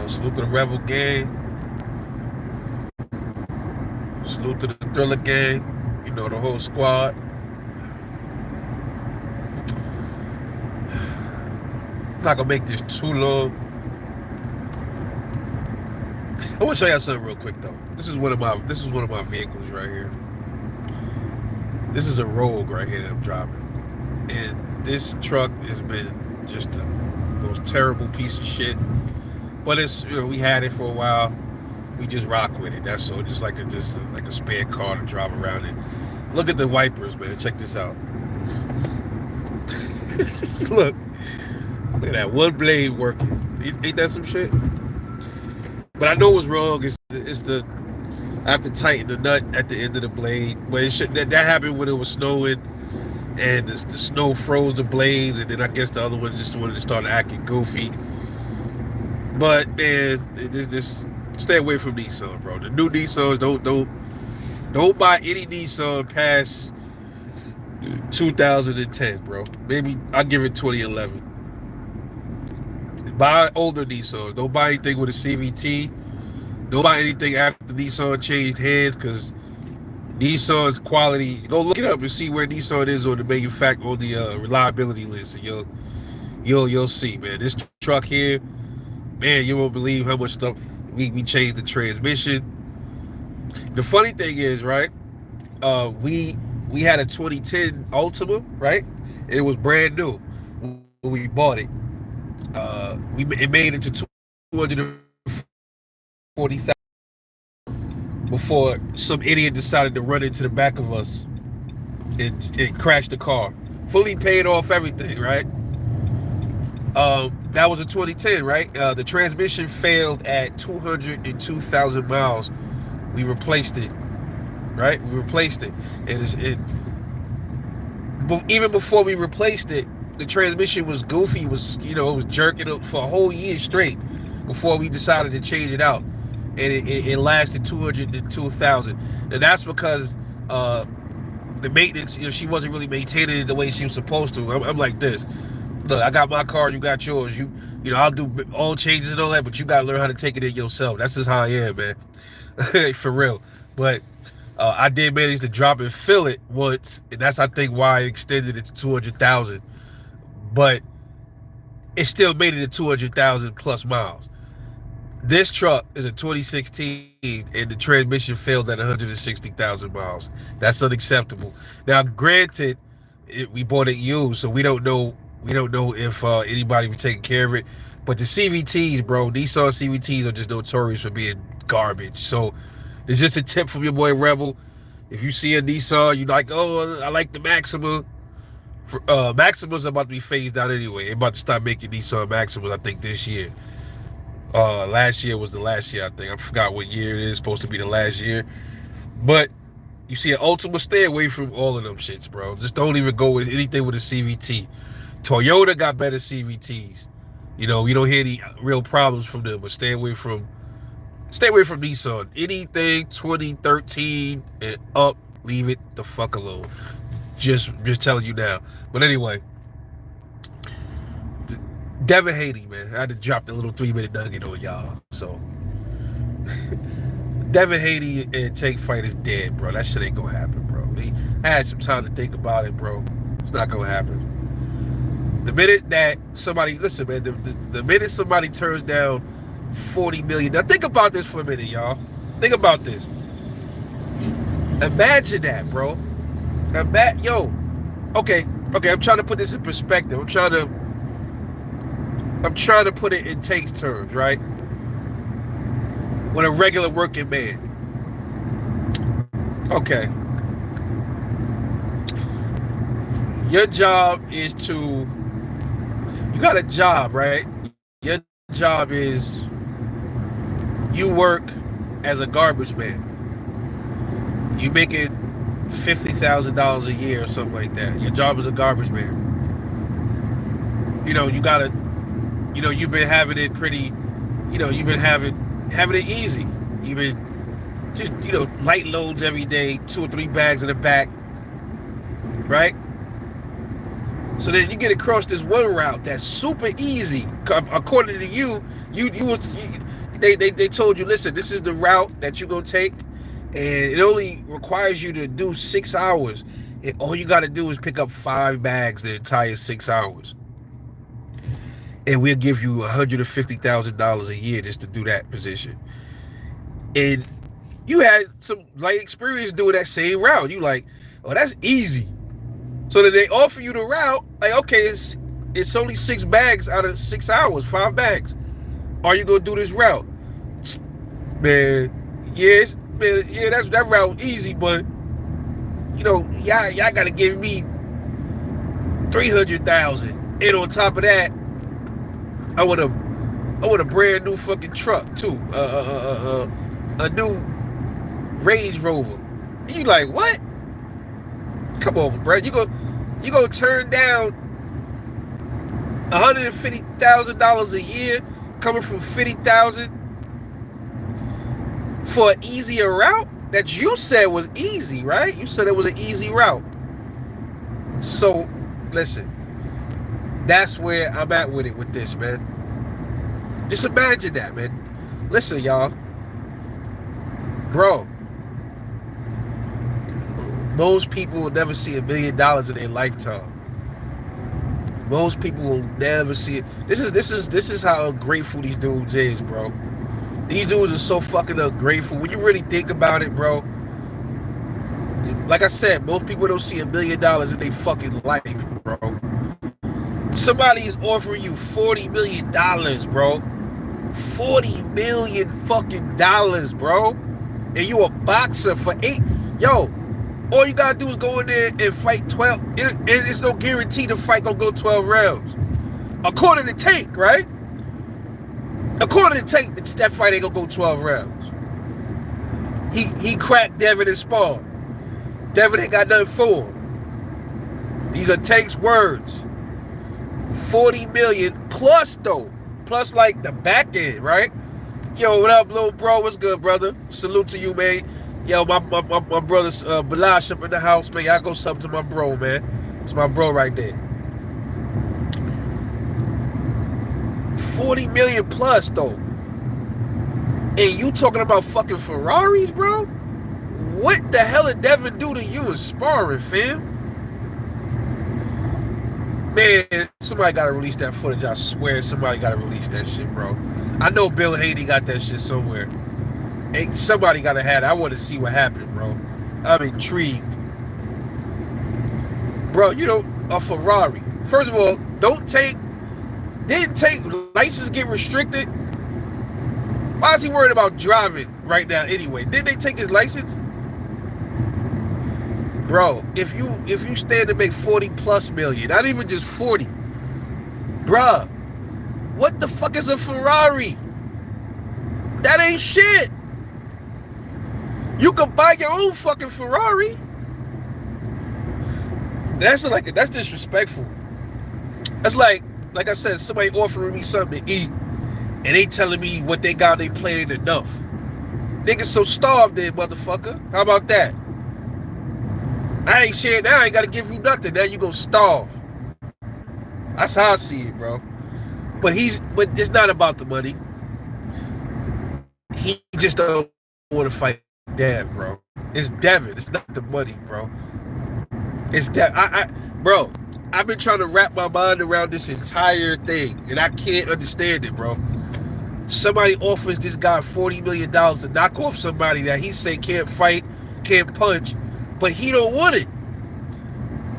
Salute to the Rebel Gang. Salute to the Thriller Gang. You know, the whole squad. I'm not gonna make this too long. I want to show y'all something real quick though. This is one of my vehicles right here. This is a Rogue right here that I'm driving. And this truck has been just the most terrible piece of shit. But it's, we had it for a while. We just rock with it. That's all. Just like a spare car to drive around in. Look at the wipers, man. Check this out. Look at that one blade working. Ain't that some shit? But I know what's wrong. It's the I have to tighten the nut at the end of the blade. But that happened when it was snowing, and the snow froze the blades, and then I guess the other ones just wanted to start acting goofy. But man, this stay away from Nissan, bro. The new Nissans, don't buy any Nissan past 2010, bro. Maybe I'll give it 2011. Buy older Nissans. Don't buy anything with a CVT. Don't buy anything after Nissan changed hands, because Nissan's quality. Go look it up and see where Nissan is on the reliability list, and you'll see, man. This truck here, man, you won't believe how much stuff we changed the transmission. The funny thing is, right? We had a 2010 Ultima, right? It was brand new when we bought it. It made it to 240,000 before some idiot decided to run into the back of us and crashed the car. Fully paid off everything, right? That was a 2010, right? The transmission failed at 202,000 miles. We replaced it, right? But even before we replaced it, the transmission was goofy. It was jerking up for a whole year straight before we decided to change it out. And it lasted 202,000. And that's because the maintenance, she wasn't really maintaining it the way she was supposed to. I'm like this. Look, I got my car, you got yours. I'll do all changes and all that, but you gotta learn how to take it in yourself. That's just how I am, man. For real. But I did manage to drop and fill it once, and that's, I think, why I extended it to 200,000. But it still made it to 200,000 plus miles. This truck is a 2016, and the transmission failed at 160,000 miles. That's unacceptable. Now, granted, we bought it used, so we don't know if anybody was taking care of it. But the CVTs, bro, Nissan CVTs are just notorious for being garbage. So it's just a tip from your boy Rebel. If you see a Nissan, you like, oh, I like the Maxima. Maxima's about to be phased out anyway. They're about to stop making Nissan Maximas, I think, this year. Last year was the last year, I think. I forgot what year it is. Supposed to be the last year. But you see an Ultima, stay away from all of them shits, bro. Just don't even go with anything with a CVT. Toyota got better CVTs. We don't hear any real problems from them, but stay away from Nissan. Anything 2013 and up, leave it the fuck alone. Just telling you now. But anyway, Devin Haney, man. I had to drop the little 3-minute nugget on y'all. So Devin Haney and Tank fight is dead, bro. That shit ain't gonna happen, bro. I had some time to think about it, bro. It's not gonna happen. The minute that somebody, listen, man, the minute somebody turns down $40 million. Now think about this for a minute, y'all. Think about this. Imagine that, bro. Okay, I'm trying to put this in perspective. I'm trying to put it in Tank's terms, right? With a regular working man. Okay. Your job is you got a job, right? Your job is you work as a garbage man. You making $50,000 a year or something like that. Your job is a garbage man. You gotta, you've been having it pretty, you've been having it easy. You've been just, light loads every day, 2 or 3 bags in the back, right? So then you get across this one route that's super easy. According to you They told you, listen, this is the route that you're gonna take, and it only requires you to do 6 hours. And all you got to do is pick up 5 bags the entire 6 hours, and we'll give you $150,000 a year just to do that position. And you had some light experience doing that same route. You like, oh, that's easy. So then they offer you the route, like, okay, it's only 6 bags out of 6 hours, 5 bags. Are you gonna do this route? Man, yes, man, yeah, that route easy, but you know, y'all gotta give me 300,000, and on top of that, I want a brand new fucking truck too, a new Range Rover. And you like, what? Come on, bro, you gonna turn down $150,000 a year, coming from 50,000 for an easier route that you said was easy, right? You said it was an easy route. So, listen, that's where I'm at with it with this, man. Just imagine that, man. Listen, y'all. Bro, most people will never see $1 million in their lifetime. Most people will never see it. This is how ungrateful these dudes is, bro. These dudes are so fucking ungrateful. When you really think about it, bro, like I said, most people don't see $1 million in their fucking life, bro. Somebody is offering you $40 million, bro. $40 million fucking dollars, bro. And you a boxer for 8. Yo, all you gotta do is go in there and fight 12. And it's no guarantee the fight gonna go 12 rounds. According to Tank, right? According to Tank, that fight ain't gonna go 12 rounds. He cracked Devin and spar. Devin ain't got nothing for him. These are Tank's words. 40 million plus though. Plus like the back end, right? Yo, what up, little bro? What's good, brother? Salute to you, man. Yo, my brother's Balash up in the house, man. Y'all go sub to my bro, man. It's my bro right there. 40 million plus though. And you talking about fucking Ferraris, bro? What the hell did Devin do to you in sparring, fam? Man, somebody gotta release that footage. I swear somebody gotta release that shit, bro. I know Bill Haney got that shit somewhere. Hey, somebody gotta have it. I want to see what happened, bro. I'm intrigued. Bro, you know, a Ferrari. First of all, didn't take license get restricted? Why is he worried about driving right now anyway? Didn't they take his license? Bro, if you stand to make 40 plus million, not even just 40, bruh, what the fuck is a Ferrari? That ain't shit. You could buy your own fucking Ferrari. That's disrespectful. That's like I said, somebody offering me something to eat, and they telling me what they got, they plate ain't enough. Niggas so starved there, motherfucker. How about that? I ain't sharing now. I ain't got to give you nothing. Now you gonna starve. That's how I see it, bro. But it's not about the money. He just don't want to fight Dev, bro. It's Devin. It's not the money, bro. It's bro, I've been trying to wrap my mind around this entire thing, and I can't understand it, bro. Somebody offers this guy $40 million to knock off somebody that he say can't fight, can't punch, but he don't want it.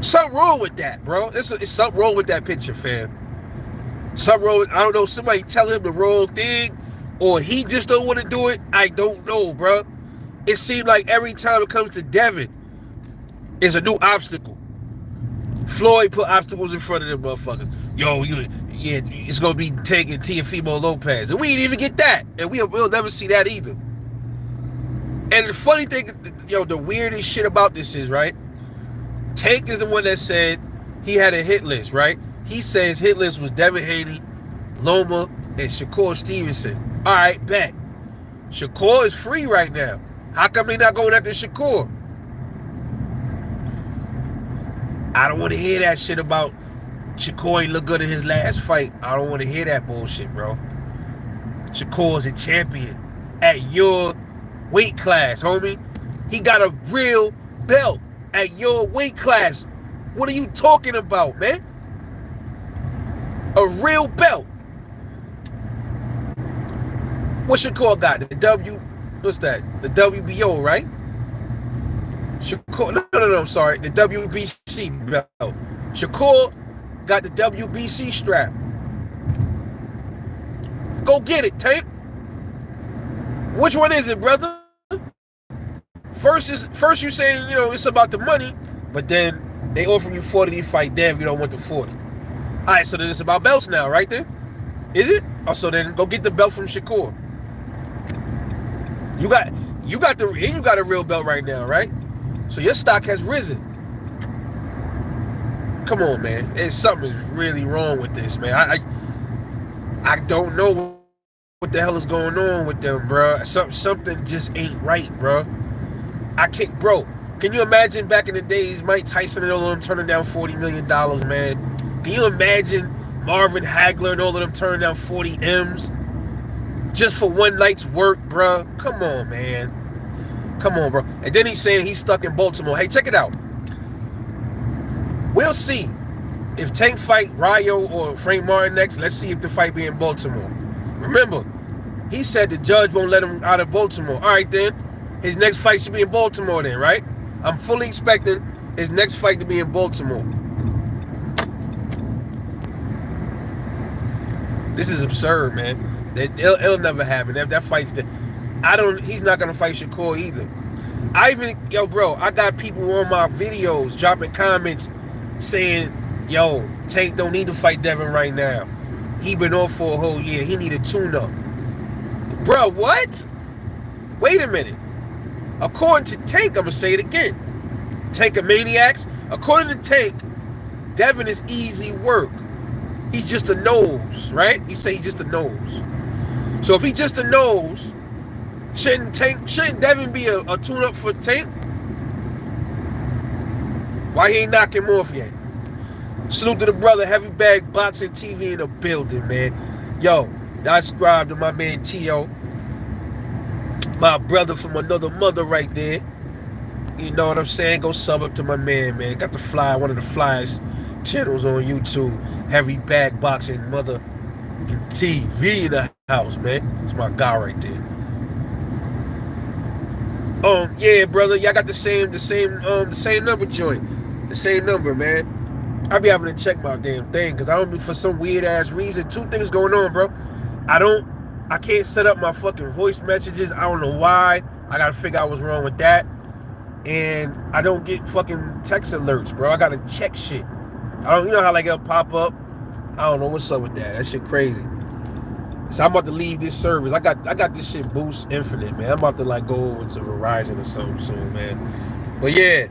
Something wrong with that, bro. It's something wrong with that picture, fam. Something wrong with, I don't know, somebody tell him the wrong thing, or he just don't want to do it. I don't know, bro. It seems like every time it comes to Devin, it's a new obstacle. Floyd put obstacles in front of them motherfuckers. Yo, it's gonna be taking Teofimo Lopez, and we didn't even get that, and we'll never see that either. And the funny thing, the weirdest shit about this is, right? Tank is the one that said he had a hit list, right? He says hit list was Devin Haney, Loma, and Shakur Stevenson. All right, bet. Shakur is free right now. How come they not going after Shakur? I don't want to hear that shit about Shakur ain't look good in his last fight. I don't want to hear that bullshit, bro. Shakur's a champion at your weight class, homie. He got a real belt at your weight class. What are you talking about, man? A real belt. What Shakur got? What's that? The WBO, right? Shakur, no, I'm sorry. The WBC belt. Shakur got the WBC strap. Go get it, Tank. Which one is it, brother? First you saying, it's about the money, but then they offer you 40 to fight Dev, you don't want the 40. All right, so then it's about belts now, right then? Is it? Oh, so then go get the belt from Shakur. You got a real belt right now, right? So your stock has risen. Come on, man. Something is really wrong with this, man. I don't know what the hell is going on with them, bro. Something just ain't right, bro. Can you imagine back in the days, Mike Tyson and all of them turning down $40 million, man? Can you imagine Marvin Hagler and all of them turning down 40 M's just for one night's work, bro? Come on, man. Come on, bro. And then he's saying he's stuck in Baltimore. Hey, check it out. We'll see if Tank fight Rayo or Frank Martin next. Let's see if the fight be in Baltimore. Remember, he said the judge won't let him out of Baltimore. All right, then. His next fight should be in Baltimore then, right? I'm fully expecting his next fight to be in Baltimore. This is absurd, man. It'll never happen. That fight's he's not gonna fight Shakur either. I got people on my videos dropping comments saying, yo, Tank don't need to fight Devin right now. He been off for a whole year. He need a tune-up. Bro, what? Wait a minute. According to Tank, I'm gonna say it again. Tank of Maniacs. According to Tank, Devin is easy work. He's just a nose, right? He say he's just a nose. So if he's just a nose, shouldn't Devin be a tune-up for Tank? Why he ain't knocking him off yet? Salute to the brother, Heavy Bag Boxing TV in the building, man. Yo, I subscribe to my man T.O., my brother from another mother right there. You know what I'm saying? Go sub up to my man. Got the fly, one of the flyest channels on YouTube. Heavy Bag Boxing Mother TV in the house, man. It's my guy right there. Yeah, brother. Y'all got the same number joint. The same number, man. I be having to check my damn thing because I don't be, for some weird ass reason. Two things going on, bro. I can't set up my fucking voice messages. I don't know why. I gotta figure out what's wrong with that. And I don't get fucking text alerts, bro. I gotta check shit. You know how like it'll pop up? I don't know what's up with that. That shit crazy. So I'm about to leave this service. I got this shit Boost Infinite, man. I'm about to like go over to Verizon or something soon, man. But yeah,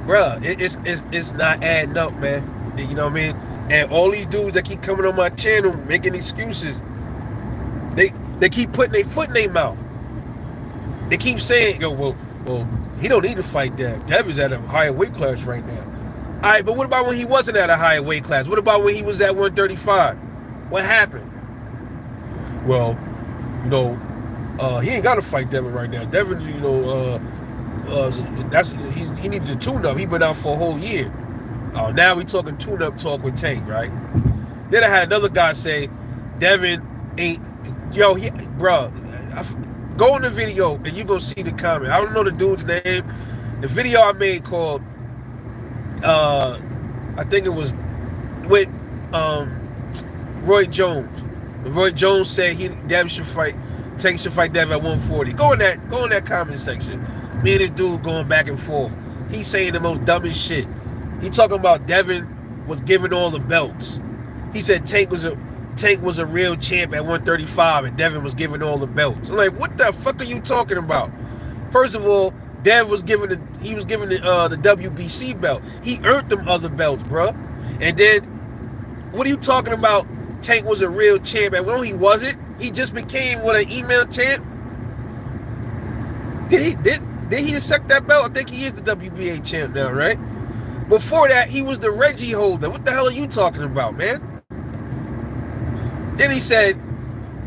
bro, it's not adding up, man. You know what I mean? And all these dudes that keep coming on my channel making excuses, they keep putting their foot in their mouth. They keep saying, yo, well, he don't need to fight Dev. Dev is at a higher weight class right now. All right, but what about when he wasn't at a higher weight class? What about when he was at 135? What happened? Well, he ain't got to fight Devin right now. Devin, he needs a tune-up. He been out for a whole year. Now we talking tune-up talk with Tank, right? Then I had another guy say, Devin ain't, bro, go in the video and you gonna see the comment. I don't know the dude's name. The video I made called, I think it was with Roy Jones. Roy Jones said Tank should fight Devin at 140. Go in that comment section. Me and this dude going back and forth. He's saying the most dumbest shit. He talking about Devin was giving all the belts. He said Tank was a real champ at 135 and Devin was giving all the belts. I'm like, what the fuck are you talking about? First of all, Dev was given the WBC belt. He earned them other belts, bro. And then, what are you talking about? Tank was a real champ. And well, he wasn't. He just became an email champ. Did he accept that belt? I think he is the WBA champ now, right? Before that, he was the Reggie holder. What the hell are you talking about, man? Then he said,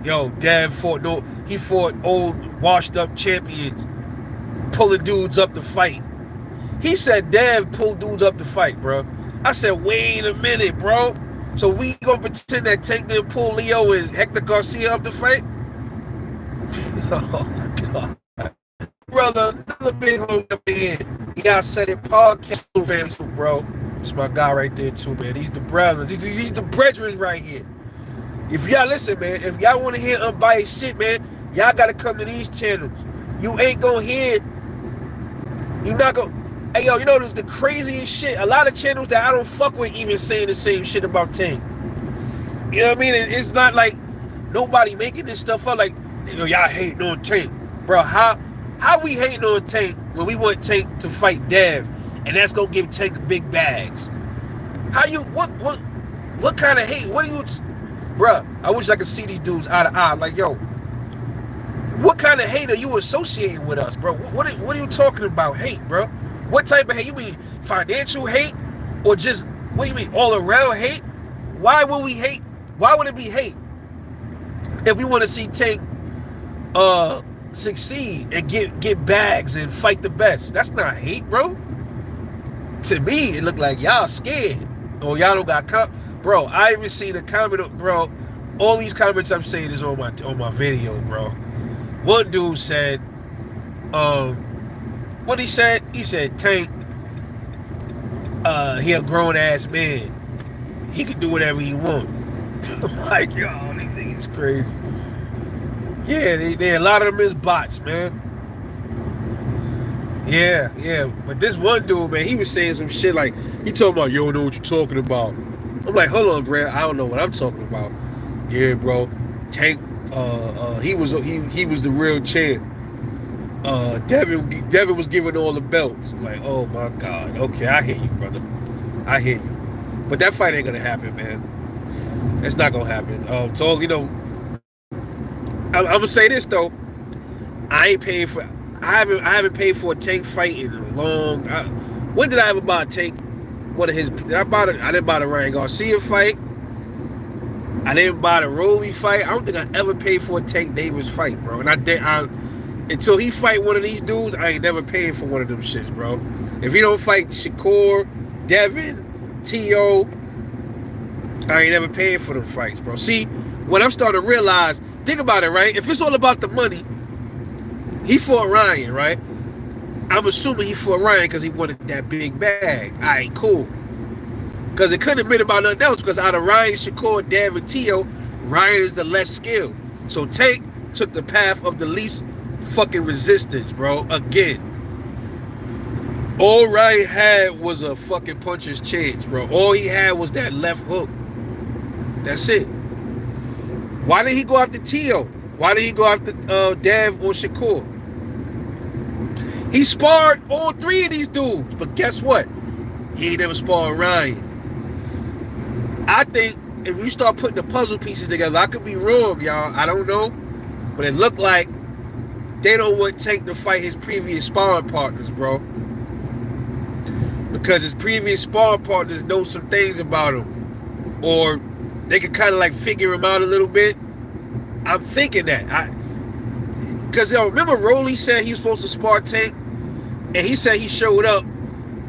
yo, Dev fought old washed up champions, pulling dudes up to fight. He said Dev pulled dudes up to fight, bro. I said, wait a minute, bro. So we gonna pretend that Tank didn't pull Leo and Hector Garcia up to fight? Oh God. Brother, another big homie up in here. He got said it podcast fans, bro. It's my guy right there too, man. He's the brother. These the brethren right here. If y'all listen, man, if y'all want to hear unbiased shit, man, y'all gotta come to these channels. You ain't gonna hear. You not gonna. Hey yo, you know the craziest shit. A lot of channels that I don't fuck with even saying the same shit about Tank. You know what I mean? It's not like nobody making this stuff up. Like, yo, y'all hating on Tank, bro. How we hating on Tank when we want Tank to fight Dev, and that's gonna give Tank big bags? How you what kind of hate? What are you, bro? I wish I could see these dudes eye to eye. Like, yo, what kind of hate are you associating with us, bro? What are you talking about? Hate, bro? What type of hate? You mean financial hate, or just what do you mean all around hate? Why would we hate? Why would it be hate if we want to see Tank succeed and get bags and fight the best? That's not hate, bro. To me, it looked like y'all scared or y'all don't got bro. I even seen a comment, bro. All these comments I'm saying is on my video, bro. One dude said, what he said? He said Tank, he a grown ass man. He can do whatever he want. I'm like, yo, these niggas crazy. Yeah, they a lot of them is bots, man. Yeah. But this one dude, man, he was saying some shit like, he talking about, you don't know what you're talking about. I'm like, hold on, bro, I don't know what I'm talking about. Yeah, bro, Tank, he was the real champ. Devin was giving all the belts. I'm like, oh my God. Okay, I hear you, brother. I hear you. But that fight ain't gonna happen, man. It's not gonna happen. So you know, I'm gonna say this though. I haven't paid for a Tank fight in a long. When did I ever buy a Tank? One of his? I didn't buy the Ryan Garcia fight. I didn't buy the Rolly fight. I don't think I ever paid for a Tank Davis fight, bro. And until he fight one of these dudes, I ain't never paying for one of them shits, bro. If he don't fight Shakur, Devin, T.O., I ain't never paying for them fights, bro. See, what I'm starting to realize, think about it, right? If it's all about the money, he fought Ryan, right? I'm assuming he fought Ryan because he wanted that big bag. All right, cool. Because it couldn't have been about nothing else, because out of Ryan, Shakur, Devin, T.O., Ryan is the less skilled. So Tank took the path of the least fucking resistance, bro. Again, all Ryan had was a fucking puncher's chance, bro. All he had was that left hook. That's it. Why did he go after T.O.? Why did he go after Dev or Shakur? He sparred all three of these dudes, but guess what? He ain't never sparred Ryan. I think if you start putting the puzzle pieces together, I could be wrong, y'all. I don't know, but it looked like they don't want Tank to fight his previous sparring partners, bro. Because his previous sparring partners know some things about him. Or they can kind of like figure him out a little bit. I'm thinking that. Because remember Rolly said he was supposed to spar Tank? And he said he showed up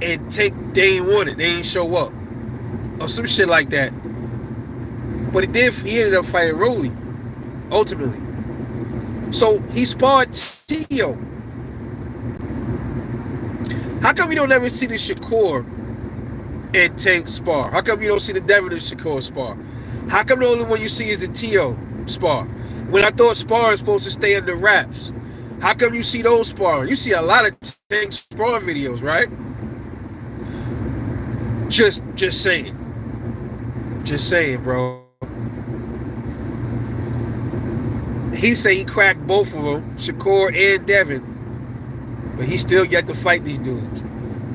and Tank, they ain't want it. They ain't show up. Or some shit like that. But he ended up fighting Rolly. Ultimately. So he sparred T.O. How come you don't ever see the Shakur and Tank spar? How come you don't see the Devin and Shakur spar? How come the only one you see is the T.O. spar? When I thought sparring is supposed to stay under wraps. How come you see those sparring? You see a lot of Tank sparring videos, right? Just saying. Just saying, bro. He said he cracked both of them, Shakur and Devin, but he still yet to fight these dudes.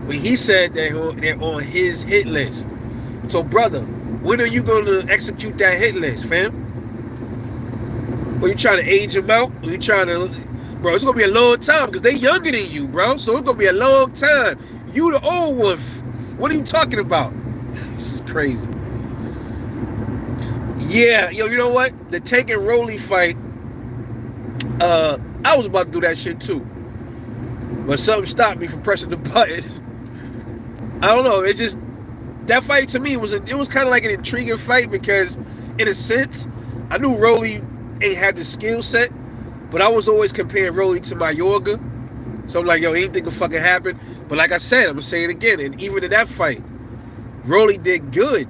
But he said they're on his hit list. So, brother, when are you going to execute that hit list, fam? Are you trying to age them out? Are you trying to... Bro, it's going to be a long time because they're younger than you, bro. So it's going to be a long time. You the old one. What are you talking about? This is crazy. Yeah, yo, you know what? The Tank and Rolly fight, I was about to do that shit too. But something stopped me from pressing the button. I don't know. It just that fight to me was kind of like an intriguing fight because, in a sense, I knew Rolly ain't had the skill set, but I was always comparing Rolly to Mayorga. So I'm like, yo, anything can fucking happen. But like I said, I'm gonna say it again. And even in that fight, Rolly did good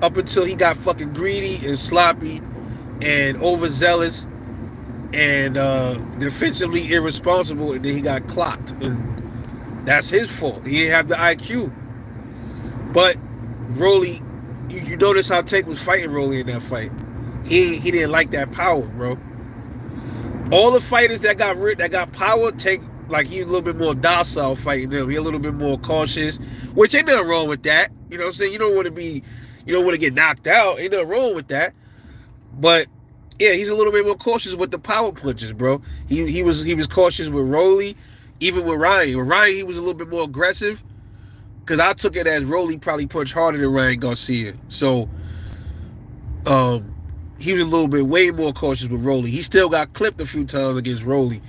up until he got fucking greedy and sloppy and overzealous and defensively irresponsible, and then he got clocked. And that's his fault. He didn't have the IQ. But Rolly, you notice how Tank was fighting Rolly in that fight. He didn't like that power, bro. All the fighters that got power, Tank, like, he a little bit more docile fighting them. He a little bit more cautious, which ain't nothing wrong with that. You know what I'm saying? You don't want to get knocked out. Ain't nothing wrong with that. But yeah, he's a little bit more cautious with the power punches, bro. He was cautious with Rolly, even with Ryan. With Ryan, he was a little bit more aggressive because I took it as Rolly probably punched harder than Ryan Garcia. So he was a little bit way more cautious with Rolly. He still got clipped a few times against Rolly.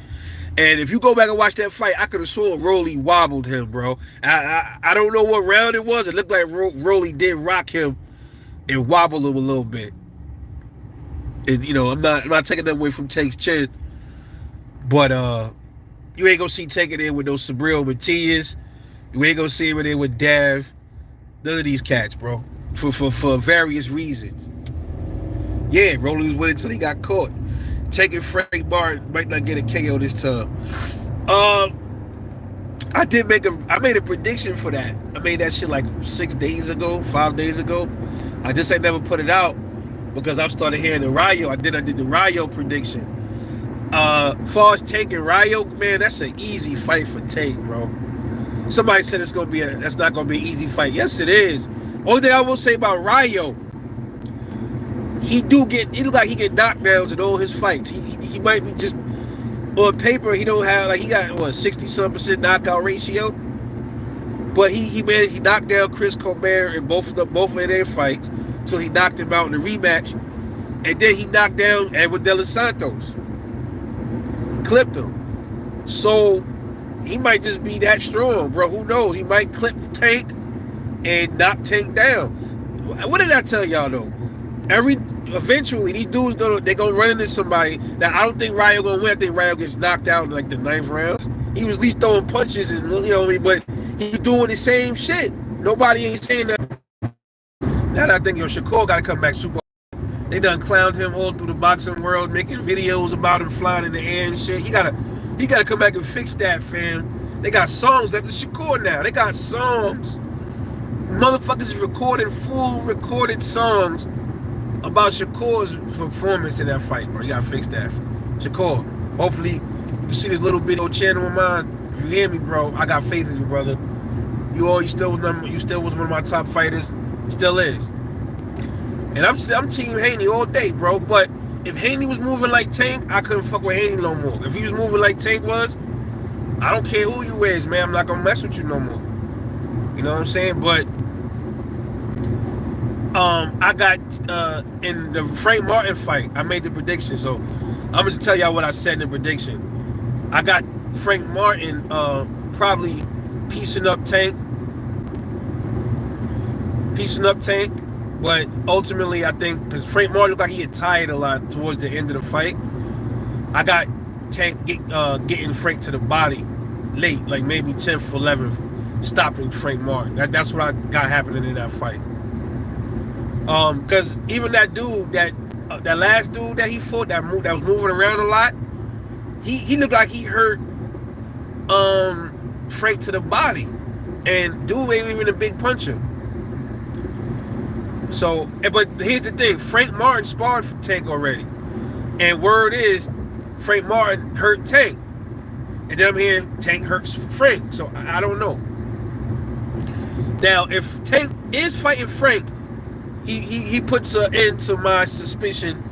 And if you go back and watch that fight, I could have sworn Rolly wobbled him, bro. I don't know what round it was. It looked like Rolly did rock him and wobble him a little bit. And I'm not taking that away from Tank's chin, but you ain't gonna see Tank in there with no Sabril Matias. You ain't gonna see him in there with Dev. None of these cats, bro, for various reasons. Yeah, Rolly was winning until he got caught. Taking Frank Martin might not get a KO this time. I made a prediction for that. I made that shit like 5 days ago. I just ain't never put it out because I've started hearing the Rayo. I did the Rayo prediction. As far as Tank and Rayo, man, that's an easy fight for Tank, bro. Somebody said that's not gonna be an easy fight. Yes, it is. Only thing I will say about Rayo, he look like he get knockdowns in all his fights. He might be just on paper. He don't have he got 60-some% knockout ratio, but he knocked down Chris Colbert in both of their fights until he knocked him out in the rematch, and then he knocked down Edwin De Los Santos, clipped him. So he might just be that strong, bro. Who knows? He might clip Tank and knock Tank down. What did I tell y'all though? Eventually, these dudes they gonna run into somebody that I don't think Rayo gonna win. I think Rayo gets knocked out in like the 9th round. He was at least throwing punches and what I mean, but he's doing the same shit. Nobody ain't saying that. Now that I think Shakur gotta come back super. They done clowned him all through the boxing world, making videos about him flying in the air and shit. He gotta come back and fix that, fam. They got songs after Shakur now. They got songs. Motherfuckers is recording full recorded songs about Shakur's performance in that fight, bro. You gotta fix that. Shakur, hopefully you see this little video channel of mine. If you hear me, bro, I got faith in you, brother. You still was one of my top fighters. Still is. And I'm Team Haney all day, bro. But if Haney was moving like Tank, I couldn't fuck with Haney no more. If he was moving like Tank was, I don't care who you is, man. I'm not gonna mess with you no more. You know what I'm saying? But I got in the Frank Martin fight, I made the prediction. So I'm gonna just tell y'all what I said in the prediction. I got Frank Martin probably piecing up Tank, but ultimately I think because Frank Martin looked like he get tired a lot towards the end of the fight, I got Tank getting Frank to the body late, like maybe 10th, 11th, stopping Frank Martin. That's what I got happening in that fight. Because even that dude, that last dude that he fought, that was moving around a lot, he looked like he hurt Frank to the body, and dude ain't even a big puncher. So, but here's the thing: Frank Martin sparred for Tank already, and word is Frank Martin hurt Tank, and then I'm hearing Tank hurts Frank. So I don't know. Now, if Tank is fighting Frank, he puts an end to my suspicion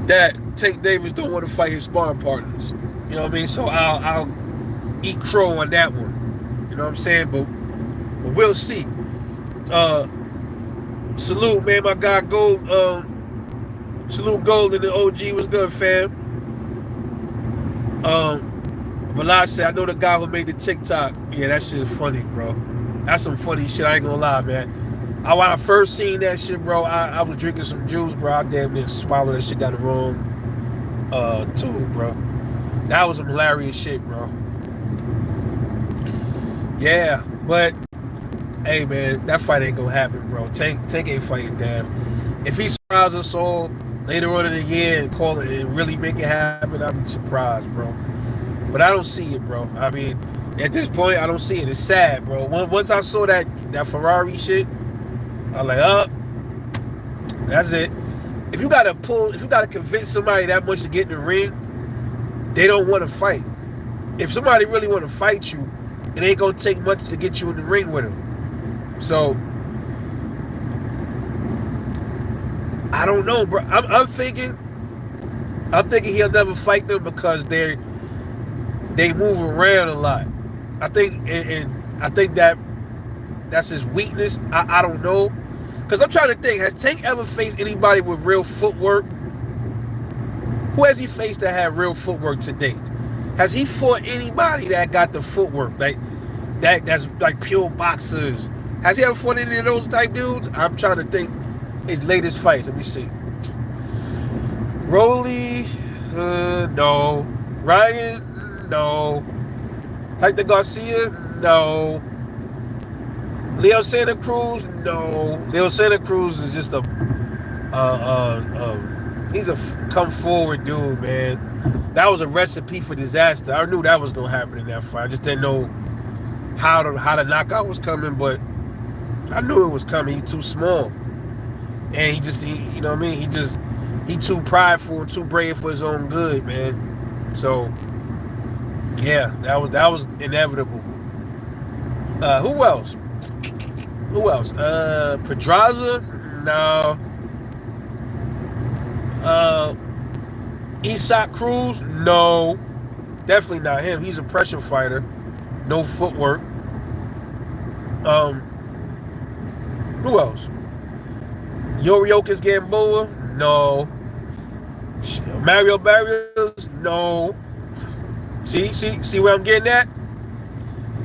that Tank Davis don't want to fight his sparring partners. You know what I mean? So I'll eat crow on that one. You know what I'm saying? But we'll see. Salute, man, my guy Gold. Salute Golden and OG. Was good, fam. But like I said, I know the guy who made the TikTok. Yeah, that shit is funny, bro. That's some funny shit. I ain't gonna lie, man. When I first seen that shit, bro, I was drinking some juice, bro. I damn near swallowed that shit down the wrong tube, bro. That was some hilarious shit, bro. Yeah, but hey, man, that fight ain't gonna happen, bro. Tank ain't fighting Dev. If he surprises us all later on in the year and call it and really make it happen, I'd be surprised, bro. But I don't see it, bro. I mean, at this point, I don't see it. It's sad, bro. Once I saw that Ferrari shit, I'm like, that's it. If you gotta convince somebody that much to get in the ring, they don't want to fight. If somebody really want to fight you, it ain't gonna take much to get you in the ring with them. So I don't know, bro. I'm thinking he'll never fight them because they move around a lot. I think and I think that's his weakness. I don't know. Because I'm trying to think, has Tank ever faced anybody with real footwork? Who has he faced that had real footwork to date? Has he fought anybody that got the footwork? Like that's like pure boxers? Has he ever fought any of those type dudes? I'm trying to think his latest fights. Let me see. Rolly, no. Ryan, no. Hector Garcia, no. Leo Santa Cruz, no. Leo Santa Cruz is just he's a come forward dude, man. That was a recipe for disaster. I knew that was gonna happen in that fight. I just didn't know how the knockout was coming, but I knew it was coming. He's too small, and you know what I mean. He too prideful and too brave for his own good, man. So yeah, that was inevitable. Who else? Pedraza? No. Isak Cruz? No. Definitely not him. He's a pressure fighter. No footwork. Who else? Yoriokas Gamboa? No. Mario Barrios? No. See where I'm getting at?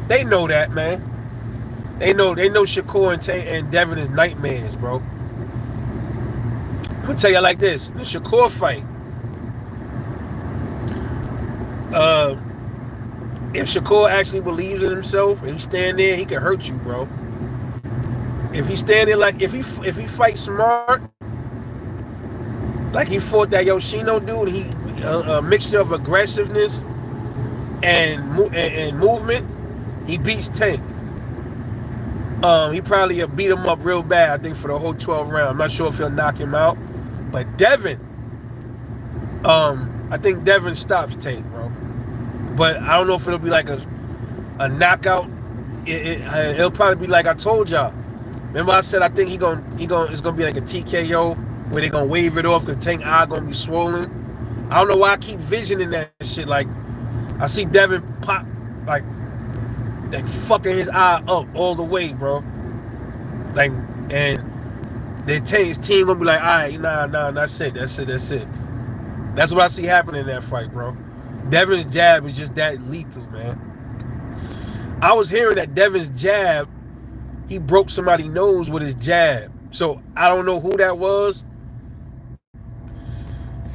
They know that, man. They know Shakur and Devin is nightmares, bro. I'm gonna tell you like this: the Shakur fight. If Shakur actually believes in himself and he stand there, he can hurt you, bro. If he stand there if he fights smart, like he fought that Yoshino dude, he a mixture of aggressiveness and movement, he beats Tank. He probably beat him up real bad, I think, for the whole 12 round. I'm not sure if he'll knock him out. But Devin, I think Devin stops Tank, bro. But I don't know if it'll be like a knockout. It'll probably be like I told y'all. Remember I said I think it's gonna be like a TKO where they're gonna wave it off because Tank eye gonna be swollen. I don't know why I keep visioning that shit. Like I see Devin pop like fucking his eye up all the way, bro. Like, and his team gonna be like, all right, nah, that's it. That's what I see happening in that fight, bro. Devin's jab is just that lethal, man. I was hearing that Devin's jab, he broke somebody's nose with his jab. So I don't know who that was.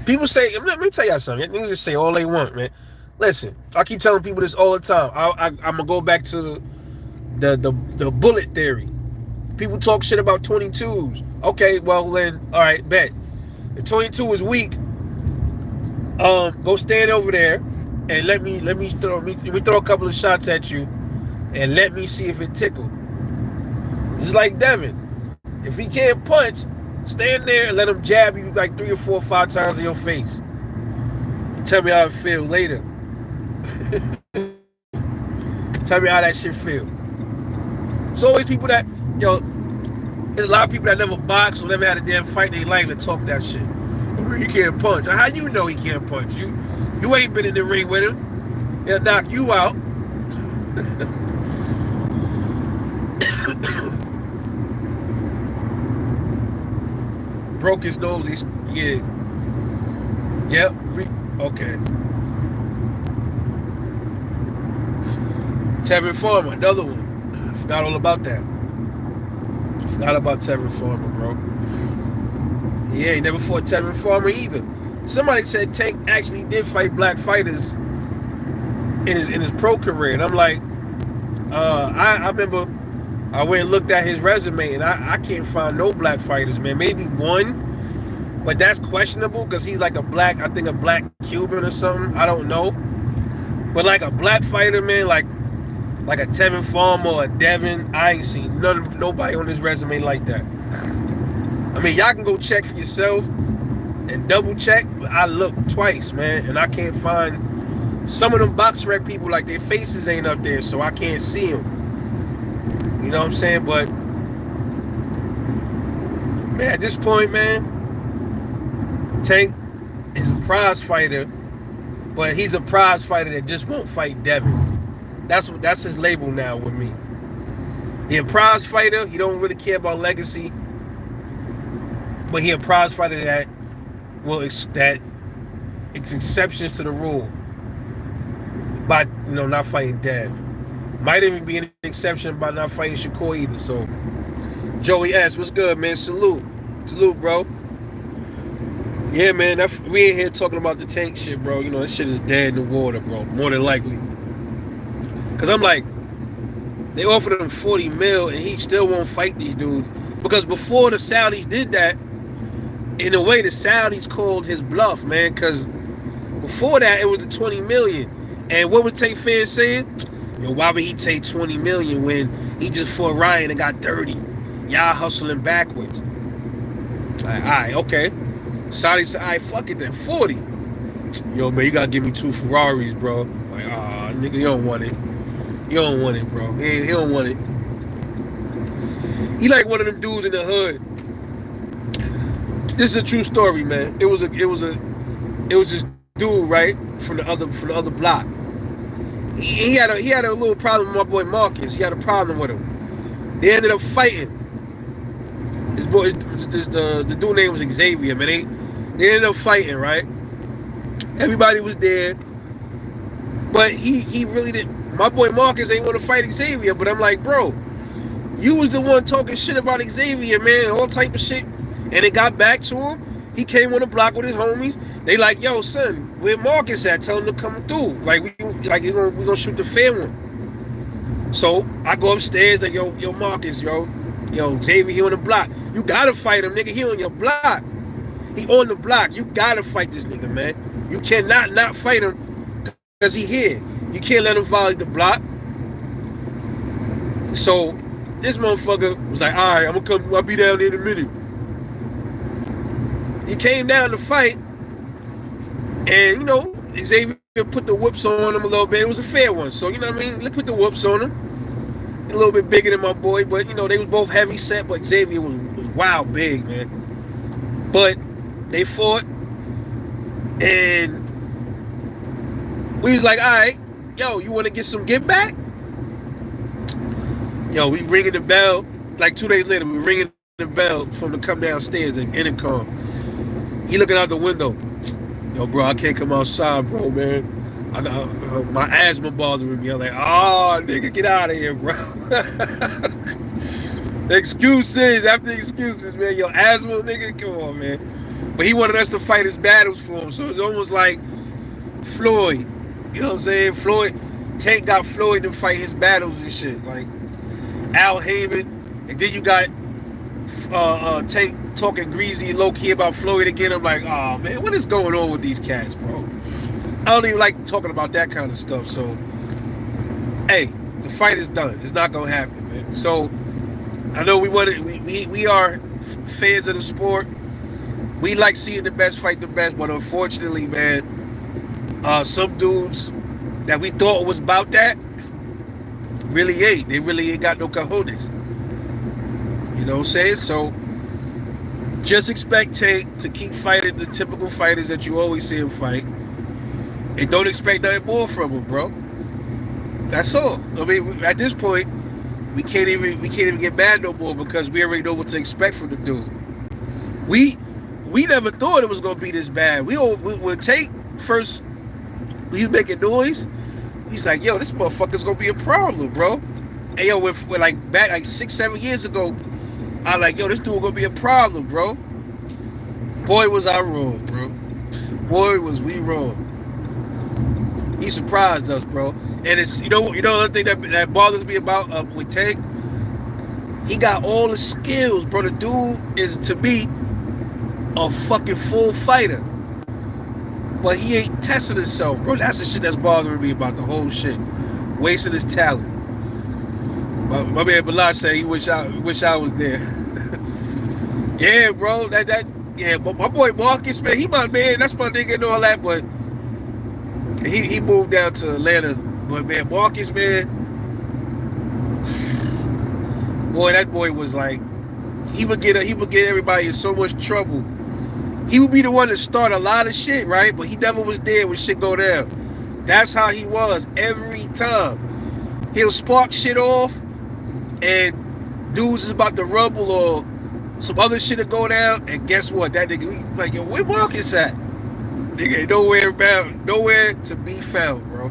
People say, let me tell y'all something. Niggas just say all they want, man. Listen, I keep telling people this all the time. I'm gonna go back to the bullet theory. People talk shit about 22s. Okay, well then, all right, bet. If 22 is weak, go stand over there and let me throw a couple of shots at you and let me see if it tickles. Just like Devin. If he can't punch, stand there and let him jab you like 3 or 4 or 5 times in your face. And tell me how it feels later. Tell me how that shit feel. It's always people that, there's a lot of people that never boxed or never had a damn fight in their life that talk that shit. He can't punch. How you know he can't punch? You ain't been in the ring with him. He'll knock you out. Broke his nose. Yep. Okay. Tevin Farmer, another one. Forgot all about that. Forgot about Tevin Farmer, bro. Yeah, he never fought Tevin Farmer either. Somebody said Tank actually did fight black fighters in his pro career, and I'm like, I remember I went and looked at his resume, and I can't find no black fighters, man. Maybe one, but that's questionable because he's like a black Cuban or something. I don't know, but like a black fighter, man, like a Tevin Farmer or a Devin, I ain't seen nobody on his resume like that. I mean, y'all can go check for yourself and double check, but I looked twice, man, and I can't find some of them box rec people, like their faces ain't up there, so I can't see them. You know what I'm saying? But man, at this point, man, Tank is a prize fighter, but he's a prize fighter that just won't fight Devin. That's his label now with me. He a prize fighter. He don't really care about legacy, but he a prize fighter that it's exceptions to the rule by not fighting Dev. Might even be an exception by not fighting Shakur either. So Joey S, what's good, man? Salute, bro. Yeah, man. We ain't here talking about the Tank shit, bro. That shit is dead in the water, bro. More than likely. Cause I'm like, they offered him 40 mil and he still won't fight these dudes. Because before the Saudis did that, in a way the Saudis called his bluff, man. Cause before that it was the 20 million. And what was Tank fans saying? Why would he take 20 million when he just fought Ryan and got 30? Y'all hustling backwards. Like, all right, okay. Saudi said, all right, fuck it then, 40. Yo, man, you gotta give me 2 Ferraris, bro. Like, nigga, you don't want it. You don't want it, bro. He don't want it. He like one of them dudes in the hood. This is a true story, man. It was this dude, right, from the other block. He had a little problem with my boy Marcus. He had a problem with him. They ended up fighting. His boy, the dude name was Xavier, man. They ended up fighting, right? Everybody was there, but he really didn't. My boy Marcus ain't want to fight Xavier, but I'm like, bro, you was the one talking shit about Xavier, man, all type of shit, and it got back to him. He came on the block with his homies. They like, yo, son, where Marcus at? Tell him to come through. Like, we gonna shoot the fair one. So I go upstairs, like, yo, Marcus, yo, Xavier, he on the block. You gotta fight him, nigga. He on your block. He on the block. You gotta fight this nigga, man. You cannot not fight him because he here. You can't let him violate the block. So this motherfucker was like, all right, I'm gonna come. I'll be down there in a minute. He came down to fight, and Xavier put the whoops on him a little bit. It was a fair one, so you know what I mean. They put the whoops on him. A little bit bigger than my boy, but they was both heavy set. But Xavier was wild big, man. But they fought, and we was like, all right, yo, you want to get some get back? Yo, we ringing the bell. Like 2 days later, we ringing the bell from to come downstairs, the intercom. He looking out the window. Yo, bro, I can't come outside, bro, man. I got my asthma bothering me. I'm like, oh, nigga, get out of here, bro. Excuses after excuses, man. Yo, asthma, nigga, come on, man. But he wanted us to fight his battles for him, so it's almost like Floyd. You know what I'm saying? Tank got Floyd to fight his battles and shit. Like Al Heyman, and then you got Tank talking greasy, low-key about Floyd again. I'm like, oh, man, what is going on with these cats, bro? I don't even like talking about that kind of stuff. So, hey, the fight is done. It's not going to happen, man. So, I know we are fans of the sport. We like seeing the best fight the best, but unfortunately, man, some dudes that we thought was about that really ain't. They really ain't got no cojones. You know what I'm saying? So just expect Tank to keep fighting the typical fighters that you always see him fight. And don't expect nothing more from him, bro. That's all. I mean, at this point, we can't even get mad no more because we already know what to expect from the dude. we never thought it was gonna be this bad. We would take first. He's making noise. He's like, yo, this motherfucker's gonna be a problem, bro. And yo, when like back like 6-7 years ago, I like, yo, this dude gonna be a problem, bro. Boy, was I wrong, bro. Boy, was we wrong. He surprised us, bro. And it's another thing that bothers me about with Tank. He got all the skills, bro. The dude is, to me, a fucking full fighter. But he ain't testing himself, bro. That's the shit that's bothering me about the whole shit. Wasting his talent. My man Balaj said he wish I was there. Yeah, bro. Yeah, but my boy Marcus, man, he my man. That's my nigga and all that, but he moved down to Atlanta. But man, Marcus, man, boy, that boy was like, he would get everybody in so much trouble. He would be the one to start a lot of shit, right? But he never was there when shit go down. That's how he was every time. He'll spark shit off, and dudes is about to rumble or some other shit to go down, and guess what? That nigga, like, yo, where Marcus at? Nigga ain't nowhere to be found, bro.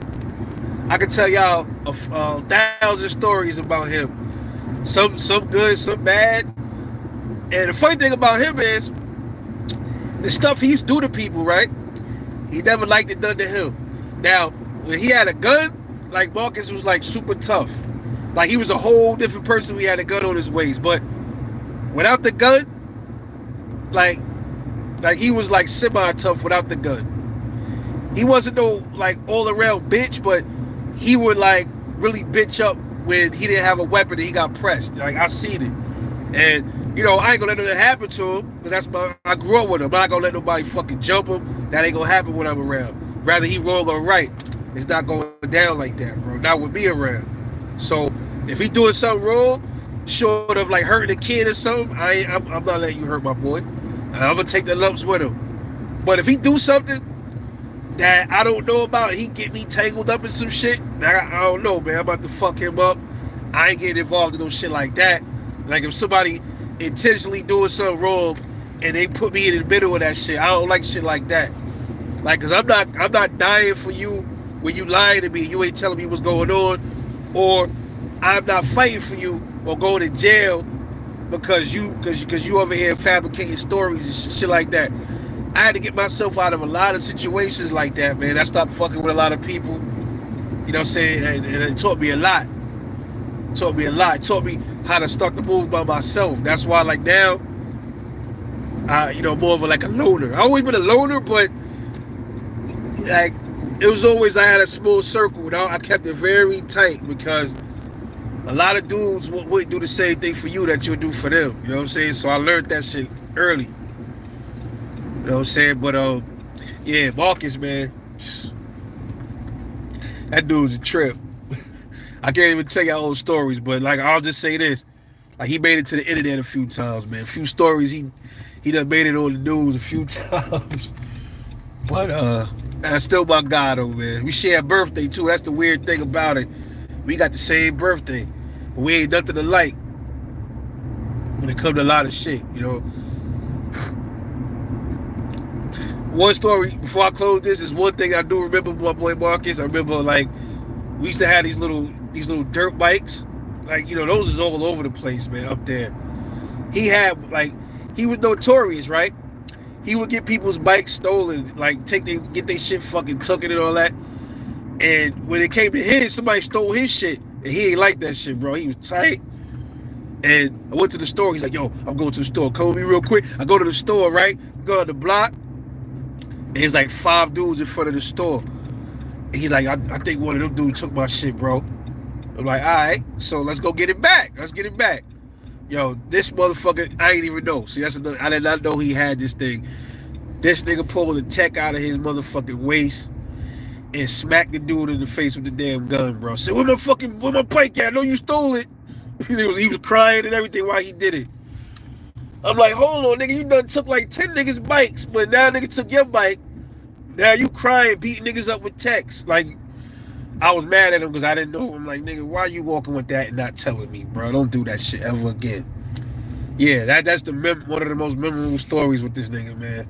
I can tell y'all a 1,000 stories about him. Some good, some bad. And the funny thing about him is, the stuff he used to do to people, right? He never liked it done to him. Now, when he had a gun, like, Marcus was like super tough. Like, he was a whole different person when he had a gun on his waist. But without the gun, like he was like semi-tough without the gun. He wasn't no like all-around bitch, but he would like really bitch up when he didn't have a weapon and he got pressed. Like, I seen it. And, I ain't gonna let nothing happen to him, because I grew up with him. I'm not gonna let nobody fucking jump him. That ain't gonna happen when I'm around. Rather he wrong or right. It's not going down like that, bro. Not with me around. So if he doing something wrong, short of like hurting a kid or something, I'm not letting you hurt my boy. I'm gonna take the lumps with him. But if he do something that I don't know about, he get me tangled up in some shit, I don't know, man. I'm about to fuck him up. I ain't getting involved in no shit like that. Like, if somebody intentionally doing something wrong and they put me in the middle of that shit, I don't like shit like that. Like, cause I'm not dying for you when you lying to me and you ain't telling me what's going on, or I'm not fighting for you or going to jail because you over here fabricating stories and shit like that. I had to get myself out of a lot of situations like that, man. I stopped fucking with a lot of people. You know what I'm saying? And it taught me a lot. It taught me how to start to move by myself. That's why, like, now, more of like a loner. I always been a loner, but like, it was always, I had a small circle. I kept it very tight, because a lot of dudes wouldn't do the same thing for you that you'll do for them. You know what I'm saying? So I learned that shit early. You know what I'm saying? But yeah, Marcus, man, that dude's a trip. I can't even tell y'all old stories, but like, I'll just say this: like, he made it to the internet a few times, man. A few stories he done made it on the news a few times. But that's still my guy, though, man. We share a birthday too. That's the weird thing about it. We got the same birthday, but we ain't nothing alike when it comes to a lot of shit, One story before I close this is one thing I do remember with my boy Marcus. I remember, like, we used to have these little dirt bikes. Like, those is all over the place, man, up there. He had, like, he was notorious, right? He would get people's bikes stolen, like, get their shit fucking took and all that. And when it came to his, somebody stole his shit. And he ain't like that shit, bro. He was tight. And I went to the store. He's like, yo, I'm going to the store. Come with me real quick. I go to the store, right? Go to the block. And there's like 5 dudes in front of the store. And he's like, I think one of them dudes took my shit, bro. I'm like, all right, so let's go get it back. Yo, this motherfucker, I ain't even know. See, that's another, I did not know he had this thing. This nigga pulled the tech out of his motherfucking waist and smacked the dude in the face with the damn gun, bro. Said, where my pike at? I know you stole it. He was crying and everything while he did it. I'm like, hold on, nigga, you done took like 10 niggas' bikes, but now nigga took your bike. Now you crying, beating niggas up with texts. Like, I was mad at him because I didn't know. I'm like, nigga, why you walking with that and not telling me, bro? Don't do that shit ever again. Yeah, that's one of the most memorable stories with this nigga, man.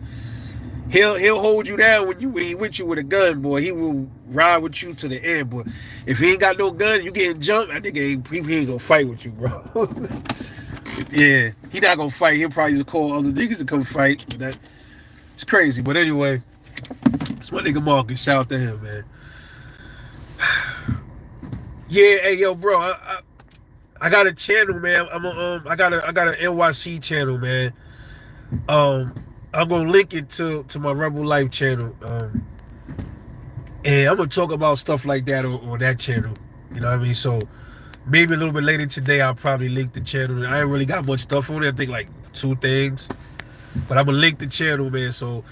He'll hold you down when he with you with a gun, boy. He will ride with you to the end, boy. If he ain't got no gun, you getting jumped. I think he ain't gonna fight with you, bro. Yeah, he not gonna fight. He'll probably just call other niggas to come fight. It's crazy, but anyway, it's my nigga Marcus. Shout out to him, man. Yeah, hey yo, bro. I got a channel, man. I got an NYC channel, man. I'm gonna link it to my Rebel Life channel. And I'm gonna talk about stuff like that on that channel. You know what I mean? So maybe a little bit later today I'll probably link the channel. I ain't really got much stuff on it. I think like 2 things. But I'm gonna link the channel, man. So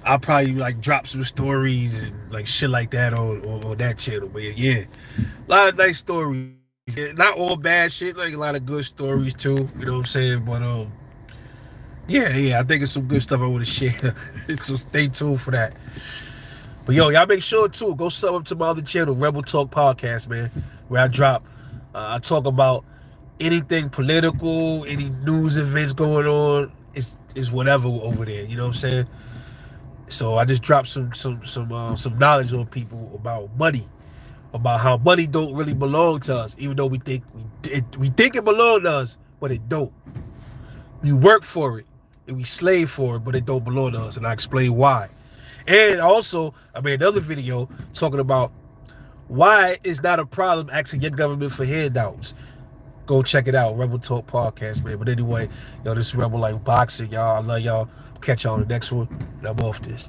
I'll probably like drop some stories and like shit like that on that channel. But yeah, a lot of nice stories. Yeah, not all bad shit, like a lot of good stories too. You know what I'm saying? But yeah, I think it's some good stuff I want to share. So stay tuned for that. But yo, y'all make sure too, go sub up to my other channel, Rebel Talk Podcast, man, where I drop, I talk about anything political, any news events going on. It's whatever over there. You know what I'm saying? So I just dropped some knowledge on people about money, about how money don't really belong to us, even though we think it belongs to us, but it don't. We work for it and we slave for it, but it don't belong to us, and I explain why. And also, I made another video talking about why it's not a problem asking your government for handouts. Go check it out, Rebel Talk Podcast, man. But anyway, yo, this is Rebel Life Boxing, y'all. I love y'all. Catch y'all on the next one, and I'm off this.